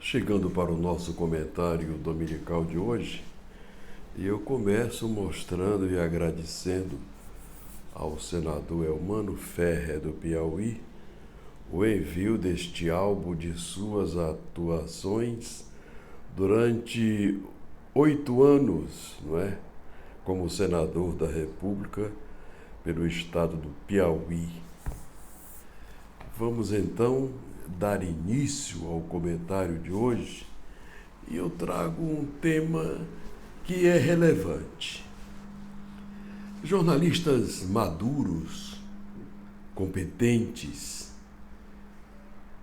Chegando para o nosso comentário dominical de hoje, eu começo mostrando e agradecendo ao senador Elmano Ferrer do Piauí o envio deste álbum de suas atuações durante 8 anos, não é? Como senador da República pelo estado do Piauí. Vamos então dar início ao comentário de hoje e eu trago um tema que é relevante. Jornalistas maduros, competentes,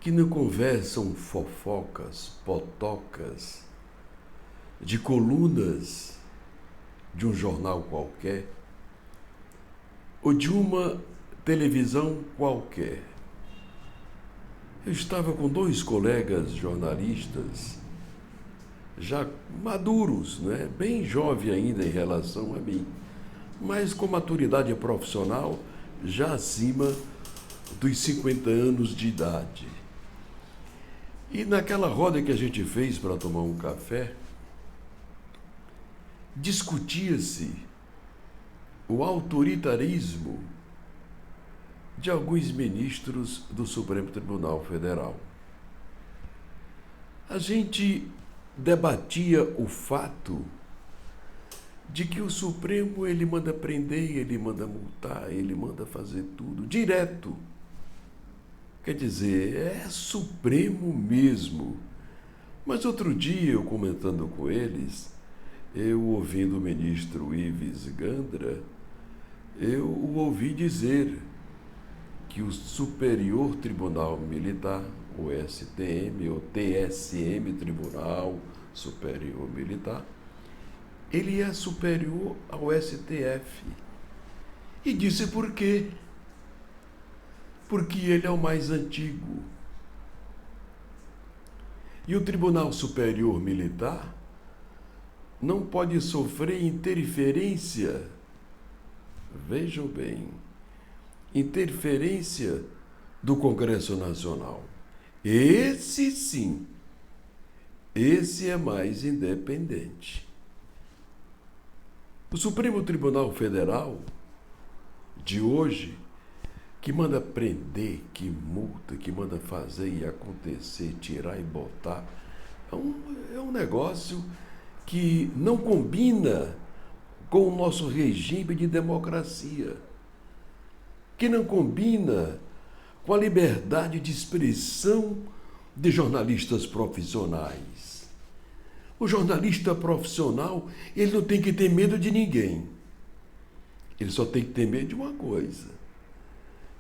que não conversam fofocas, potocas, de colunas de um jornal qualquer ou de uma televisão qualquer. Eu estava com 2 colegas jornalistas, já maduros, né? Bem jovem ainda em relação a mim, mas com maturidade profissional já acima dos 50 anos de idade. E naquela roda que a gente fez para tomar um café, discutia-se o autoritarismo de alguns ministros do Supremo Tribunal Federal. A gente debatia o fato de que o Supremo ele manda prender, ele manda multar, ele manda fazer tudo direto. Quer dizer, é Supremo mesmo. Mas outro dia, eu comentando com eles, eu ouvindo o ministro Ives Gandra, eu o ouvi dizer que o Superior Tribunal Militar, o STM, ou TSM, Tribunal Superior Militar, ele é superior ao STF. E disse por quê? Porque ele é o mais antigo. E o Tribunal Superior Militar não pode sofrer interferência, vejam bem, interferência do Congresso Nacional. Esse sim, esse é mais independente. O Supremo Tribunal Federal de hoje, que manda prender, que multa, que manda fazer e acontecer, tirar e botar, é um negócio que não combina com o nosso regime de democracia, que não combina com a liberdade de expressão de jornalistas profissionais. O jornalista profissional, ele não tem que ter medo de ninguém. Ele só tem que ter medo de uma coisa: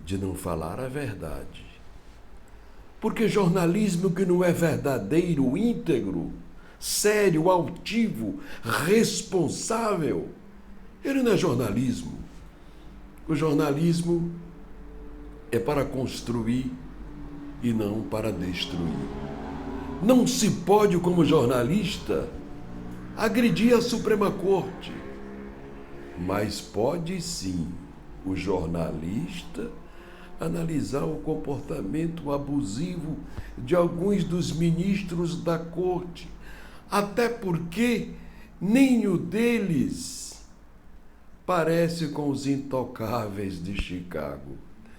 de não falar a verdade. Porque jornalismo que não é verdadeiro, íntegro, sério, altivo, responsável, ele não é jornalismo. O jornalismo é para construir e não para destruir. Não se pode, como jornalista, agredir a Suprema Corte, mas pode sim o jornalista analisar o comportamento abusivo de alguns dos ministros da Corte, até porque nenhum deles parece com os intocáveis de Chicago.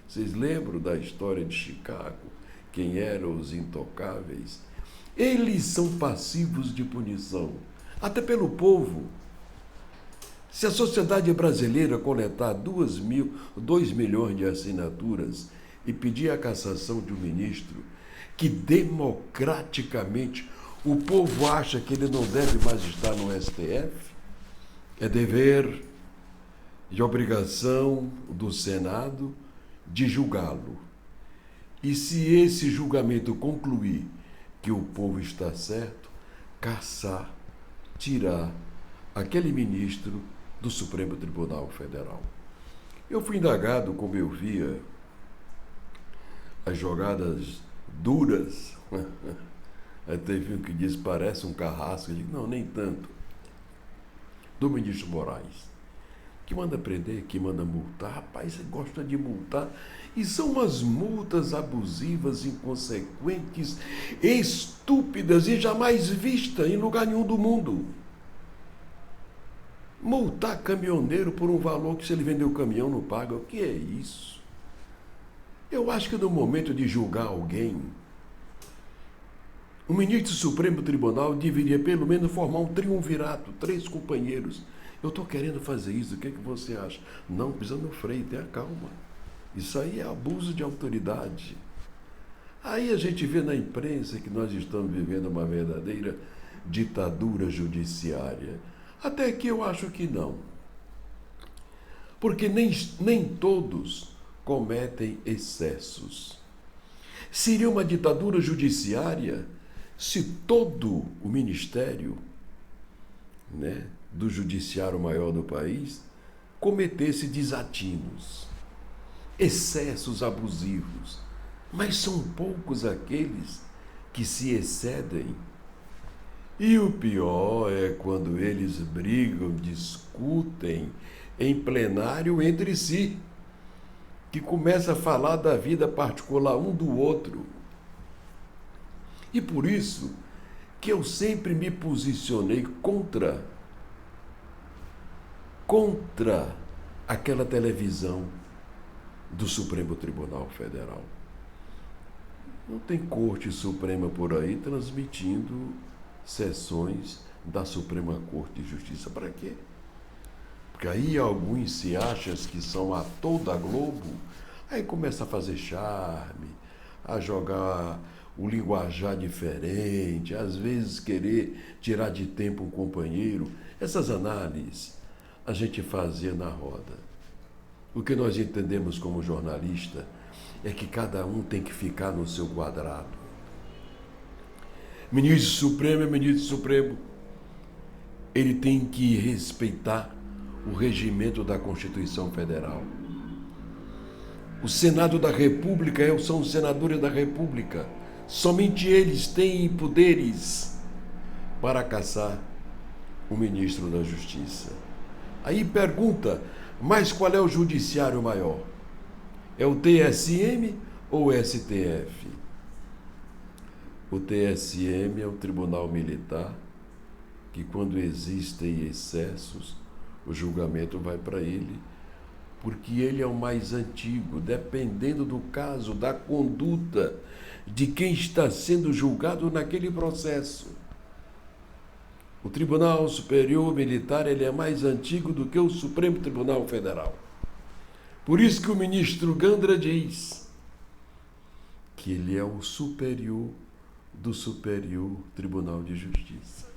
Vocês lembram da história de Chicago? Quem eram os intocáveis? Eles são passivos de punição, até pelo povo. Se a sociedade brasileira coletar 2 milhões de assinaturas e pedir a cassação de um ministro que democraticamente o povo acha que ele não deve mais estar no STF, é dever e obrigação do Senado de julgá-lo. E se esse julgamento concluir que o povo está certo, caçar, tirar aquele ministro do Supremo Tribunal Federal. Eu fui indagado como eu via as jogadas duras. Aí teve um que disse, parece um carrasco. Eu digo, não, nem tanto. Do ministro Moraes. que manda prender, que manda multar. Rapaz, você gosta de multar. E são umas multas abusivas, inconsequentes, estúpidas e jamais vistas em lugar nenhum do mundo. Multar caminhoneiro por um valor que, se ele vender o caminhão, não paga. O que é isso? Eu acho que no momento de julgar alguém, o ministro do Supremo Tribunal deveria pelo menos formar um triunvirato, 3 companheiros. Eu estou querendo fazer isso, o que você acha? Não, pisa no freio, tenha calma. Isso aí é abuso de autoridade. Aí a gente vê na imprensa que nós estamos vivendo uma verdadeira ditadura judiciária. Até que eu acho que não. Porque nem todos cometem excessos. Seria uma ditadura judiciária se todo o ministério, do judiciário maior do país cometesse desatinos, excessos abusivos. Mas são poucos aqueles que se excedem. E o pior é quando eles brigam, discutem em plenário entre si, que começa a falar da vida particular um do outro. E por isso que eu sempre me posicionei contra aquela televisão do Supremo Tribunal Federal. Não tem Corte Suprema por aí transmitindo sessões da Suprema Corte de Justiça. Para quê? Porque aí alguns se acham que são ator da Globo, aí começa a fazer charme, a jogar o linguajar diferente, às vezes querer tirar de tempo um companheiro. Essas análises a gente fazia na roda. O que nós entendemos como jornalista é que cada um tem que ficar no seu quadrado. Ministro Supremo é ministro Supremo. Ele tem que respeitar o regimento da Constituição Federal. O Senado da República são os senadores da República. Somente eles têm poderes para caçar o ministro da Justiça. Aí pergunta, mas qual é o judiciário maior? É o TSM ou o STF? O TSM é o Tribunal Militar, que quando existem excessos, o julgamento vai para ele, porque ele é o mais antigo, dependendo do caso, da conduta de quem está sendo julgado naquele processo. O Tribunal Superior Militar ele é mais antigo do que o Supremo Tribunal Federal. Por isso que o ministro Gandra diz que ele é o superior do Superior Tribunal de Justiça,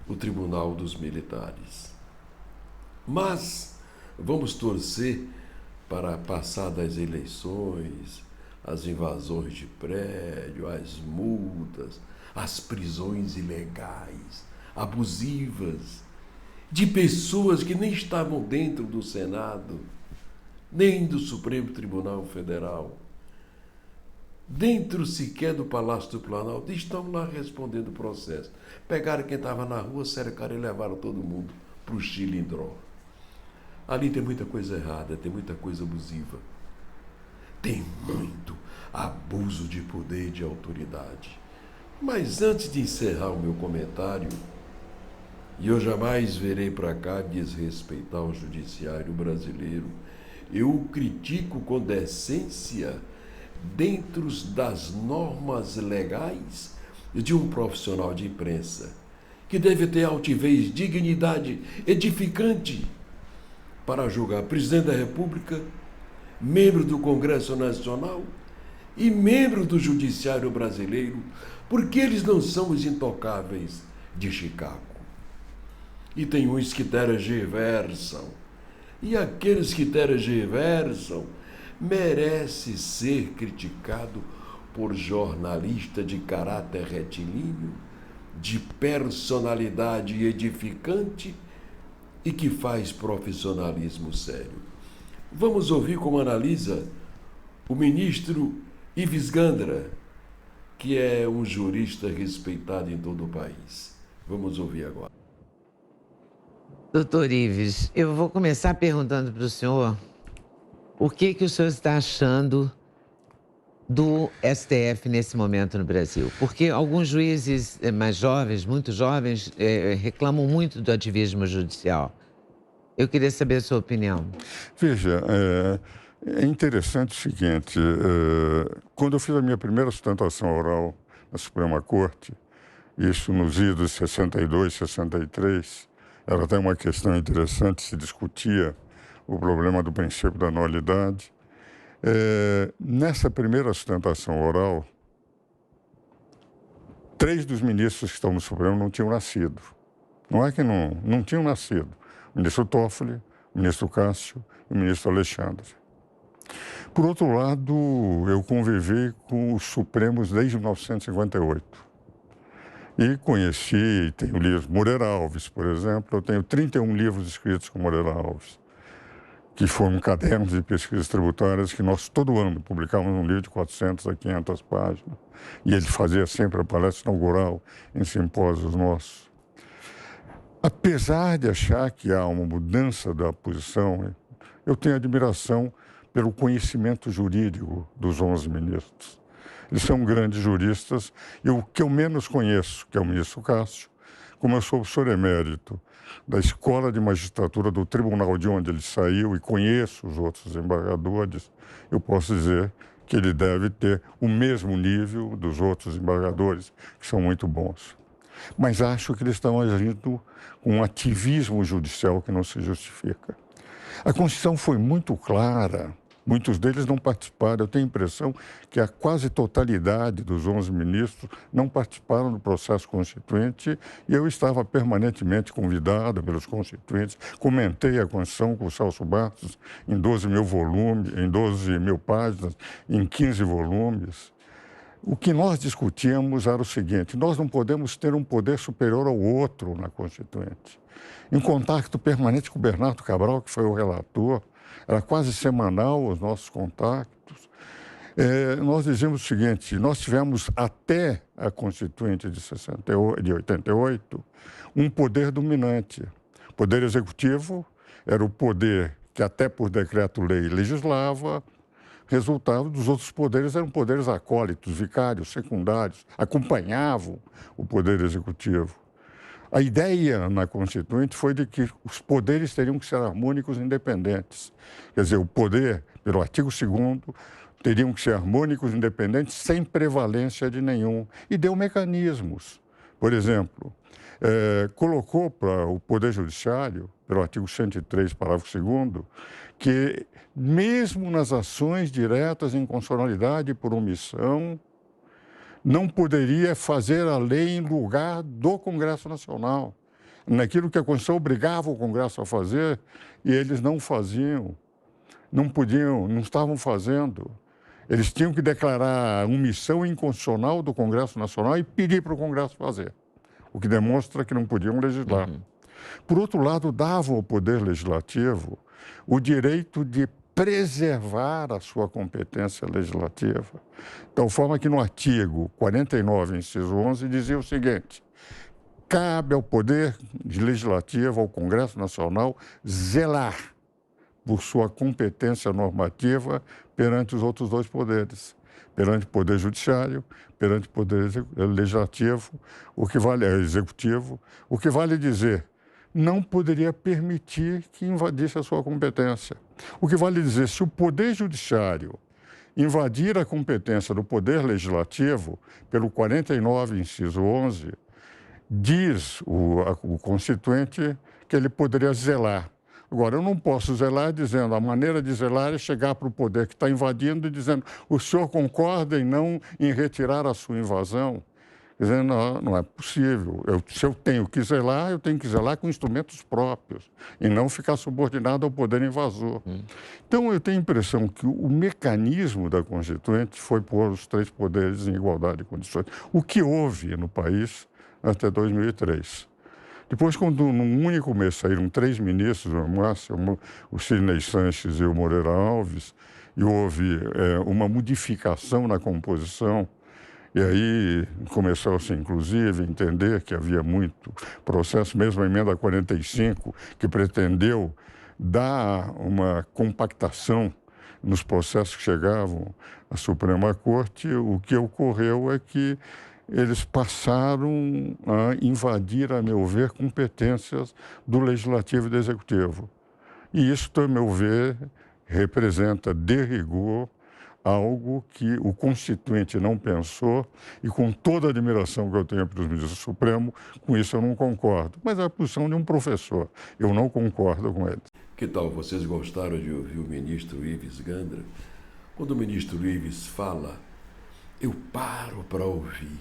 o Tribunal dos Militares. Mas vamos torcer para passar das eleições, as invasões de prédio, as multas, as prisões ilegais, abusivas, de pessoas que nem estavam dentro do Senado, nem do Supremo Tribunal Federal, dentro sequer do Palácio do Planalto, estão lá respondendo o processo. Pegaram quem estava na rua, cercaram e levaram todo mundo para o Chilindró. Ali tem muita coisa errada, tem muita coisa abusiva. Tem muito abuso de poder e de autoridade. Mas antes de encerrar o meu comentário, e eu jamais verei para cá desrespeitar o judiciário brasileiro, eu o critico com decência dentro das normas legais de um profissional de imprensa, que deve ter altivez, dignidade, edificante, para julgar presidente da República, membro do Congresso Nacional e membro do Judiciário Brasileiro, porque eles não são os intocáveis de Chicago. E tem uns que tergiversam, e aqueles que tergiversam merece ser criticado por jornalista de caráter retilíneo, de personalidade edificante e que faz profissionalismo sério. Vamos ouvir como analisa o ministro Ives Gandra, que é um jurista respeitado em todo o país. Vamos ouvir agora. Doutor Ives, eu vou começar perguntando para o senhor o que o senhor está achando do STF nesse momento no Brasil. Porque alguns juízes mais jovens, muito jovens, reclamam muito do ativismo judicial. Eu queria saber a sua opinião. Veja, é interessante o seguinte, quando eu fiz a minha primeira sustentação oral na Suprema Corte, isso nos idos 62, 63, era até uma questão interessante, se discutia o problema do princípio da nulidade. Nessa primeira sustentação oral, 3 dos ministros que estão no Supremo não tinham nascido. Não é que não tinham nascido. O ministro Toffoli, o ministro Cássio e o ministro Alexandre. Por outro lado, eu convivi com os Supremos desde 1958. E conheci, tenho livros, Moreira Alves, por exemplo, eu tenho 31 livros escritos com Moreira Alves, que foram cadernos de pesquisas tributárias que nós todo ano publicávamos um livro de 400 a 500 páginas. E ele fazia sempre a palestra inaugural em simpósios nossos. Apesar de achar que há uma mudança da posição, eu tenho admiração pelo conhecimento jurídico dos 11 ministros. Eles são grandes juristas e o que eu menos conheço, que é o ministro Cássio, como eu sou professor emérito da Escola de Magistratura do tribunal de onde ele saiu e conheço os outros desembargadores, eu posso dizer que ele deve ter o mesmo nível dos outros desembargadores, que são muito bons. Mas acho que eles estão agindo com um ativismo judicial que não se justifica. A Constituição foi muito clara, muitos deles não participaram. Eu tenho a impressão que a quase totalidade dos 11 ministros não participaram do processo constituinte e eu estava permanentemente convidado pelos constituintes. Comentei a Constituição com o Celso Bartos em 12 mil volumes, em 12 mil páginas, em 15 volumes. O que nós discutíamos era o seguinte: nós não podemos ter um poder superior ao outro na Constituinte. Em contato permanente com o Bernardo Cabral, que foi o relator, era quase semanal os nossos contatos. Nós dizíamos o seguinte: nós tivemos até a Constituinte de 88 um poder dominante. O poder executivo era o poder que até por decreto-lei legislava. Resultado dos outros poderes eram poderes acólitos, vicários, secundários, acompanhavam o poder executivo. A ideia na Constituinte foi de que os poderes teriam que ser harmônicos e independentes. Quer dizer, o poder, pelo artigo 2º, teriam que ser harmônicos e independentes sem prevalência de nenhum. E deu mecanismos. Por exemplo, colocou para o Poder Judiciário, pelo artigo 103, parágrafo 2º, que mesmo nas ações diretas em constitucionalidade por omissão, não poderia fazer a lei em lugar do Congresso Nacional. Naquilo que a Constituição obrigava o Congresso a fazer, e eles não faziam, não podiam, não estavam fazendo. Eles tinham que declarar a omissão inconstitucional do Congresso Nacional e pedir para o Congresso fazer, o que demonstra que não podiam legislar. Por outro lado, davam ao Poder Legislativo o direito de preservar a sua competência legislativa. De tal forma que no artigo 49, inciso 11, dizia o seguinte: cabe ao Poder Legislativo, ao Congresso Nacional, zelar por sua competência normativa perante os outros 2 poderes, perante o Poder Judiciário, perante o Poder Legislativo, o que vale Executivo, o que vale dizer, não poderia permitir que invadisse a sua competência. O que vale dizer, se o Poder Judiciário invadir a competência do Poder Legislativo, pelo 49, inciso 11, diz o Constituinte que ele poderia zelar. Agora, eu não posso zelar dizendo, a maneira de zelar é chegar para o poder que está invadindo e dizendo, o senhor concorda em retirar a sua invasão? Dizendo, não é possível. Se eu tenho que zelar, eu tenho que zelar com instrumentos próprios e não ficar subordinado ao poder invasor. Então, eu tenho a impressão que o mecanismo da Constituinte foi pôr os 3 poderes em igualdade de condições. O que houve no país até 2003. Depois, quando num único mês saíram 3 ministros, o Sidney Sanches e o Moreira Alves, e houve uma modificação na composição, E aí começou-se, inclusive, a entender que havia muito processo, mesmo a emenda 45, que pretendeu dar uma compactação nos processos que chegavam à Suprema Corte. O que ocorreu é que eles passaram a invadir, a meu ver, competências do Legislativo e do Executivo. E isso, a meu ver, representa, de rigor, algo que o Constituinte não pensou, e com toda a admiração que eu tenho para os ministros do Supremo, com isso eu não concordo. Mas é a posição de um professor, eu não concordo com ele. Que tal, vocês gostaram de ouvir o ministro Ives Gandra? Quando o ministro Ives fala, eu paro para ouvir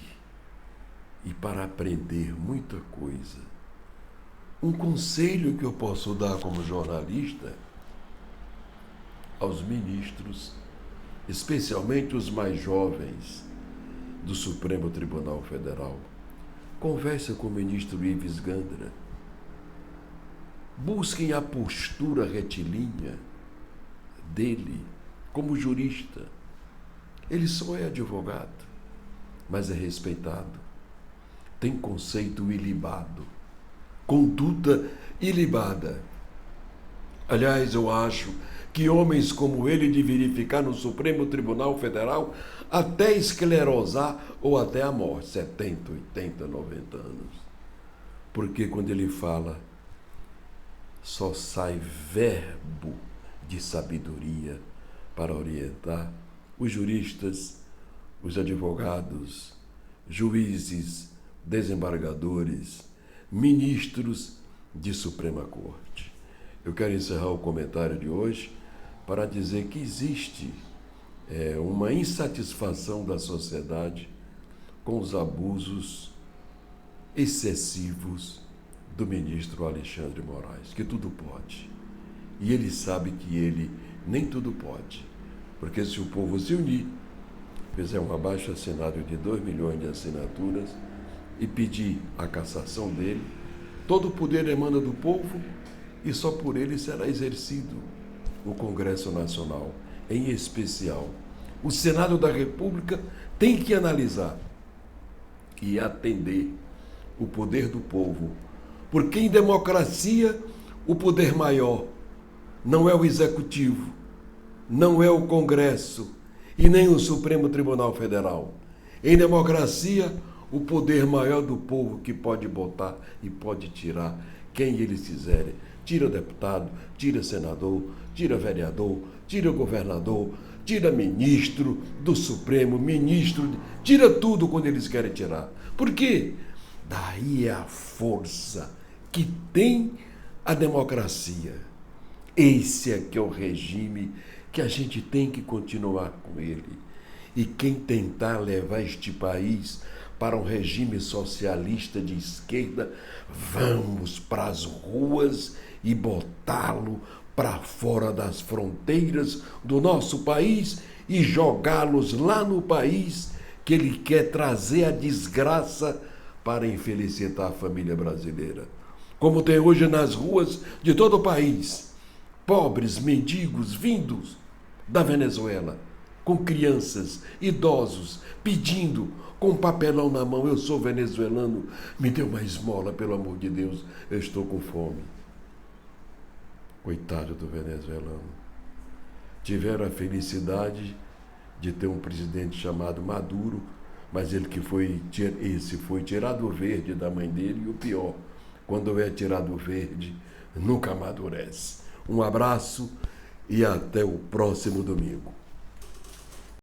e para aprender muita coisa. Um conselho que eu posso dar como jornalista aos ministros, especialmente os mais jovens do Supremo Tribunal Federal, converse com o ministro Ives Gandra. Busquem a postura retilínea dele como jurista. Ele só é advogado, mas é respeitado. Tem conceito ilibado, conduta ilibada. Aliás, eu acho que homens como ele deveriam ficar no Supremo Tribunal Federal até esclerosar ou até a morte, 70, 80, 90 anos. Porque quando ele fala, só sai verbo de sabedoria para orientar os juristas, os advogados, juízes, desembargadores, ministros de Suprema Corte. Eu quero encerrar o comentário de hoje para dizer que existe uma insatisfação da sociedade com os abusos excessivos do ministro Alexandre Moraes, que tudo pode. E ele sabe que ele nem tudo pode, porque se o povo se unir, fizer um abaixo-assinado de 2 milhões de assinaturas e pedir a cassação dele, todo o poder emana do povo e só por ele será exercido o Congresso Nacional, em especial. O Senado da República tem que analisar e atender o poder do povo, porque em democracia o poder maior não é o Executivo, não é o Congresso e nem o Supremo Tribunal Federal. Em democracia, o poder maior do povo que pode botar e pode tirar quem eles quiserem. Tira deputado, tira senador, tira vereador, tira governador, tira ministro do Supremo, tira tudo quando eles querem tirar. Por quê? Daí é a força que tem a democracia. Esse aqui é o regime que a gente tem que continuar com ele. E quem tentar levar este país para um regime socialista de esquerda, vamos para as ruas e botá-lo para fora das fronteiras do nosso país e jogá-los lá no país que ele quer trazer a desgraça para infelicitar a família brasileira. Como tem hoje nas ruas de todo o país, pobres, mendigos vindos da Venezuela, com crianças, idosos, pedindo, com papelão na mão, eu sou venezuelano, me dê uma esmola, pelo amor de Deus, eu estou com fome. Coitado do venezuelano. Tiveram a felicidade de ter um presidente chamado Maduro, mas esse foi tirado o verde da mãe dele, e o pior, quando é tirado o verde, nunca amadurece. Um abraço e até o próximo domingo.